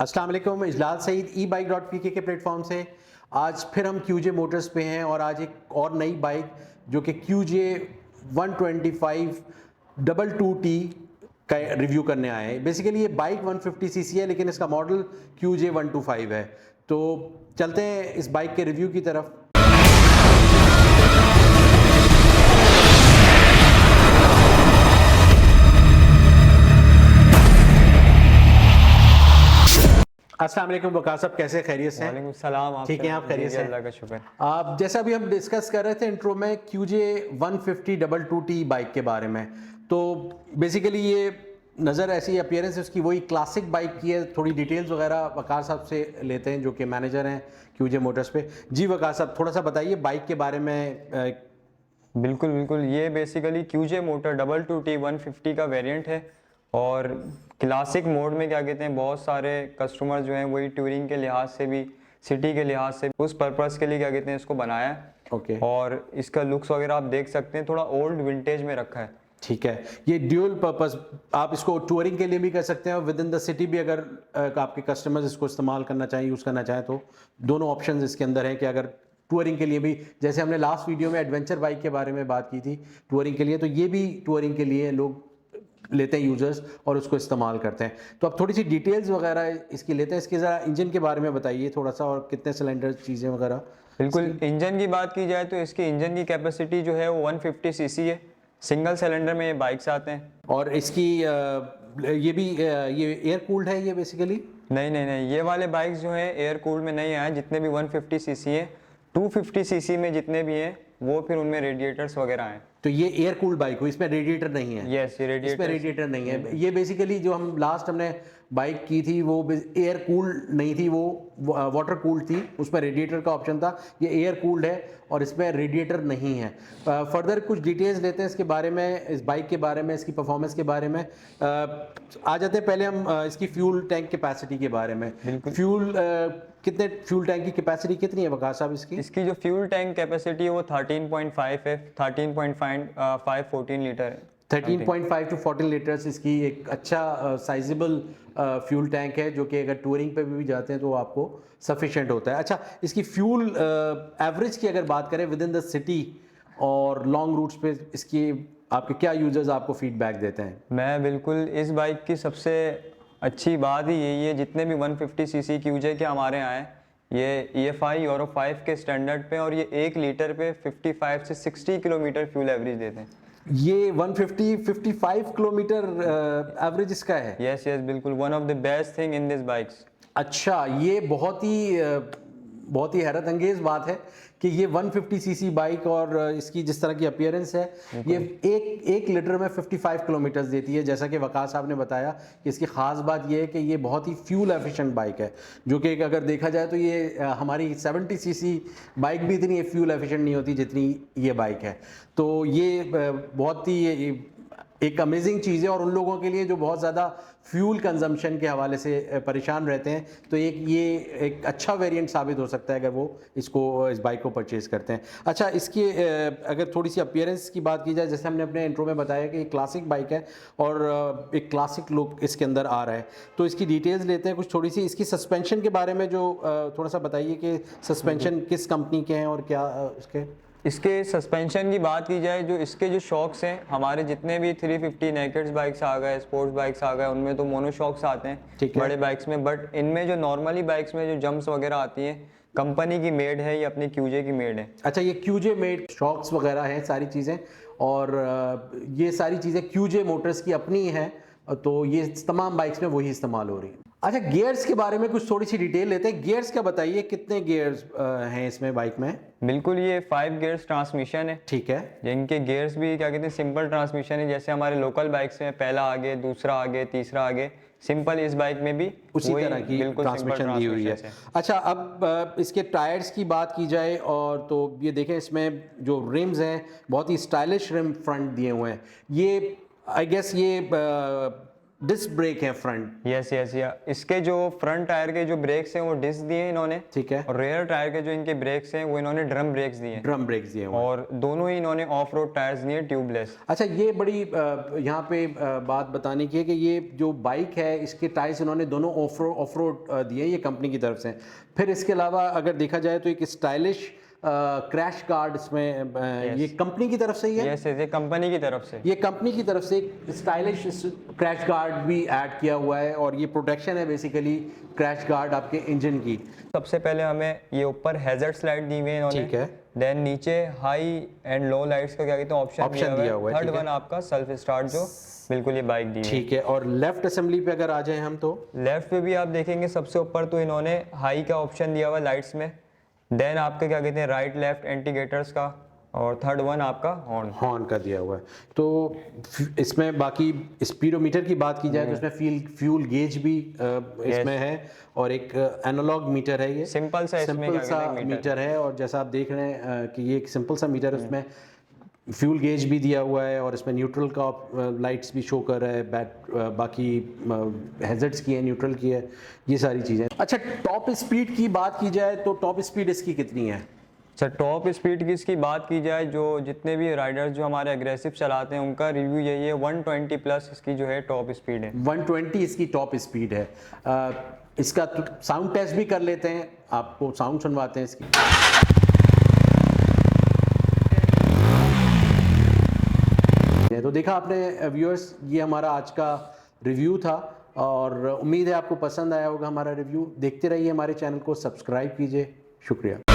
अस्सलाम वालेकुम, इजलाल सईद e-bike.pk के प्लेटफॉर्म से आज फिर हम QJ मोटर्स पे हैं और आज एक और नई बाइक जो कि QJ 125 22T का रिव्यू करने आए हैं। बेसिकली ये बाइक 150 सीसी है लेकिन इसका मॉडल QJ 125 है। तो चलते हैं इस बाइक के रिव्यू की तरफ। अस्सलाम वालेकुम वकार साहब, कैसे खैरियत से हैं? वालेकुम सलाम। आप ठीक है, आप खैरियत से? अल्लाह का शुक्र। आप जैसा अभी हम डिस्कस कर रहे थे इंट्रो में QJ 150 22T बाइक के बारे में, तो बेसिकली ये नज़र ऐसी अपीयरेंस उसकी वही क्लासिक बाइक की है। थोड़ी डिटेल्स वगैरह वकार साहब से लेते हैं जो कि मैनेजर हैं QJ मोटर्स पे। जी वकार साहब, थोड़ा सा बताइए बाइक के बारे में। बिल्कुल बिल्कुल, ये बेसिकली QJ मोटर 22T 150 का वेरिएंट है और क्लासिक मोड में क्या कहते हैं, बहुत सारे कस्टमर जो हैं वही टूरिंग के लिहाज से भी, सिटी के लिहाज से उस पर्पस के लिए क्या कहते हैं इसको बनाया है। ओके। और इसका लुक्स वगैरह आप देख सकते हैं, थोड़ा ओल्ड विंटेज में रखा है। ठीक है, ये ड्यूअल पर्पस, आप इसको टूरिंग के लिए भी कर सकते हैं और विद इन द सिटी भी अगर आपके कस्टमर्स इसको इस्तेमाल करना चाहें, यूज़ करना चाहें, तो दोनों ऑप्शंस इसके अंदर हैं कि अगर टूरिंग के लिए भी, जैसे हमने लास्ट वीडियो में एडवेंचर बाइक के बारे में बात की थी टूरिंग के लिए, तो ये भी टूरिंग के लिए लोग लेते हैं यूजर्स और उसको इस्तेमाल करते हैं। तो अब थोड़ी सी डिटेल्स वगैरह इसकी लेते हैं। इसके ज़रा इंजन के बारे में बताइए थोड़ा सा, और कितने सिलेंडर चीज़ें वगैरह। बिल्कुल, इंजन की बात की जाए तो इसकी इंजन की कैपेसिटी जो है वो 150 सीसी है। सिंगल सिलेंडर में ये बाइक्स आते हैं। और इसकी ये भी ये एयर कूल्ड है ये बेसिकली? नहीं नहीं नहीं, ये वाले बाइक्स जो हैं एयर कूल्ड में नहीं आए। जितने भी 150 सीसी हैं, 250 सीसी में जितने भी हैं वो फिर उनमें रेडिएटर्स वगैरह हैं। तो ये एयर कूल्ड बाइक हुई, इसमें रेडिएटर नहीं है? यस, ये इसमें रेडिएटर नहीं है। ये बेसिकली जो हम लास्ट हमने बाइक की थी वो एयर कूल्ड नहीं थी, वो वाटर कूल्ड थी, उसमें रेडिएटर का ऑप्शन था। ये एयर कूल्ड है और इसमें रेडिएटर नहीं है। फर्दर कुछ डिटेल्स लेते हैं इसके बारे में, इस बाइक के बारे में, इसकी परफॉर्मेंस के बारे में। आ जाते हैं पहले हम इसकी फ्यूल टैंक कैपेसिटी के बारे में। फ्यूल कितने, फ्यूल टैंक की कैपेसिटी कितनी है वकार साहब इसकी? इसकी जो फ्यूल टैंक कैपेसिटी है वो 13.5 है। 13.5 14 लीटर है। 13.5 टू 14 लीटर्स इसकी एक अच्छा साइजेबल फ्यूल टैंक है, जो कि अगर टूरिंग पे भी जाते हैं तो आपको सफिशिएंट होता है। अच्छा, इसकी फ्यूल एवरेज की अगर बात करें विद इन द सिटी और लॉन्ग रूट्स पे, इसकी आपके क्या यूजर्स आपको फीडबैक देते हैं? मैं बिल्कुल, इस बाइक की सबसे अच्छी बात ही यही है, जितने भी 150 सीसी QJ के हमारे यहाँ हैं, ये EFI यूरो 5 के स्टैंडर्ड पे, और ये 1 लीटर पे 55 से 60 किलोमीटर फ्यूल एवरेज देते हैं। ये 155 किलोमीटर एवरेज इसका है? यस यस, बिल्कुल, one of the best thing in this bikes. अच्छा, ये बहुत ही हैरत अंगेज बात है कि ये 150 सीसी बाइक और इसकी जिस तरह की अपीयरेंस है, ये एक लीटर में 55 किलोमीटर्स देती है। जैसा कि वकार साहब ने बताया कि इसकी ख़ास बात ये है कि ये बहुत ही फ्यूल एफिशिएंट बाइक है, जो कि अगर देखा जाए तो ये हमारी 70 सीसी बाइक भी इतनी फ्यूल एफिशिएंट नहीं होती जितनी ये बाइक है। तो ये बहुत ही एक अमेजिंग चीज़ है, और उन लोगों के लिए जो बहुत ज़्यादा फ्यूल कंजम्पशन के हवाले से परेशान रहते हैं, तो ये एक अच्छा वेरिएंट साबित हो सकता है अगर वो इस बाइक को परचेज़ करते हैं। अच्छा, इसकी अगर थोड़ी सी अपीयरेंस की बात की जाए, जैसे हमने अपने इंट्रो में बताया कि एक क्लासिक बाइक है और एक क्लासिक लुक इसके अंदर आ रहा है, तो इसकी डिटेल्स लेते हैं कुछ थोड़ी सी। इसकी सस्पेंशन के बारे में जो थोड़ा सा बताइए कि सस्पेंशन किस कंपनी के हैं और क्या इसके सस्पेंशन की बात की जाए, जो इसके जो शॉक्स हैं, हमारे जितने भी 350 नेकेड्स बाइक्स आ गए, स्पोर्ट्स बाइक्स आ गए, उनमें तो मोनो शॉक्स आते हैं बड़े बाइक्स में। बट इनमें जो नॉर्मली बाइक्स में जो जंप्स वगैरह आती हैं, कंपनी की मेड है, ये अपनी QJ की मेड है। अच्छा, ये QJ मेड शॉक्स वगैरह हैं सारी चीज़ें, और ये सारी चीज़ें QJ मोटर्स की अपनी हैं, तो ये तमाम बाइक्स में वही इस्तेमाल हो रही हैं। अच्छा, गियर्स के बारे में कुछ थोड़ी सी डिटेल लेते हैं। गियर्स का बताइए, कितने गियर्स हैं इसमें बाइक में? बिल्कुल, ये 5 गियर्स ट्रांसमिशन है। ठीक है। जिनके गियर्स भी क्या कहते हैं, सिंपल ट्रांसमिशन है, जैसे हमारे लोकल बाइक्स में पहला आगे, दूसरा आगे, तीसरा आगे, सिंपल। इस बाइक में भी उसी तरह की ट्रांसमिशन दी हुई है। अच्छा, अब इसके टायर्स की बात की जाए, और तो ये देखें इसमें जो रिम्स हैं बहुत ही स्टाइलिश रिम फ्रंट दिए हुए हैं। ये आई गेस ये डिस्क ब्रेक है फ्रंट। यस यस या इसके जो फ्रंट टायर के जो ब्रेक्स हैं वो डिस्क दिए हैं इन्होंने, ठीक है, और रेयर टायर के जो इनके ब्रेक्स हैं वो इन्होंने ड्रम ब्रेक्स दिए हैं, ड्रम ब्रेक्स दिए हुए हैं। और दोनों ही इन्होंने ऑफ रोड टायर्स दिए ट्यूबलेस। अच्छा, ये बड़ी यहाँ पे बात बताने की है कि ये जो बाइक है इसके टायर्स इन्होंने दोनों ऑफ रोड दिए हैं, ये कंपनी की तरफ से। फिर इसके अलावा अगर देखा जाए तो एक स्टाइलिश क्रैश गार्ड इसमें ये कंपनी की तरफ से ही है। यस ये कंपनी की तरफ से, ये कंपनी की तरफ से एक स्टाइलिश क्रैश गार्ड भी ऐड किया हुआ है, और ये प्रोटेक्शन है बेसिकली क्रैश गार्ड आपके इंजन की। सबसे पहले हमें ये ऊपर हैजर्ड स्लाइड दी हुई है इन्होंने, ठीक है, देन नीचे हाई एंड लो लाइट्स का क्या कहते हैं ऑप्शन दिया हुआ है। थर्ड वन आपका सेल्फ स्टार्ट जो बिल्कुल ये बाइक दी है। ठीक है, और लेफ्ट असेंबली पे अगर आ जाए हम तो लेफ्ट पे भी आप देखेंगे सबसे ऊपर तो इन्होंने हाई का ऑप्शन दिया हुआ है लाइट्स में, देन आपके क्या कहते हैं राइट लेफ्ट इंडिकेटर्स का, और थर्ड वन आपका हॉर्न का दिया हुआ है। तो इसमें बाकी स्पीडोमीटर की बात की जाए तो इसमें फ्यूल गेज भी इसमें है, और एक एनालॉग मीटर है। ये सिंपल सा मीटर है, और जैसा आप देख रहे हैं कि ये एक सिंपल सा मीटर है, उसमें फ्यूल गेज भी दिया हुआ है, और इसमें न्यूट्रल का लाइट्स भी शो कर रहा है, बाकी हैजर्ड्स की है, न्यूट्रल की है, ये सारी चीज़ें। अच्छा, टॉप स्पीड की बात की जाए तो टॉप स्पीड इसकी कितनी है? सर टॉप स्पीड की इसकी बात की जाए, जो जितने भी राइडर्स जो हमारे एग्रेसिव चलाते हैं उनका रिव्यू यही है 120 प्लस इसकी जो है टॉप स्पीड है। 120 इसकी टॉप स्पीड है। इसका साउंड टेस्ट भी कर लेते हैं, आपको साउंड सुनवाते हैं इसकी। तो देखा आपने व्यूअर्स, ये हमारा आज का रिव्यू था, और उम्मीद है आपको पसंद आया होगा हमारा रिव्यू। देखते रहिए हमारे चैनल को, सब्सक्राइब कीजिए। शुक्रिया।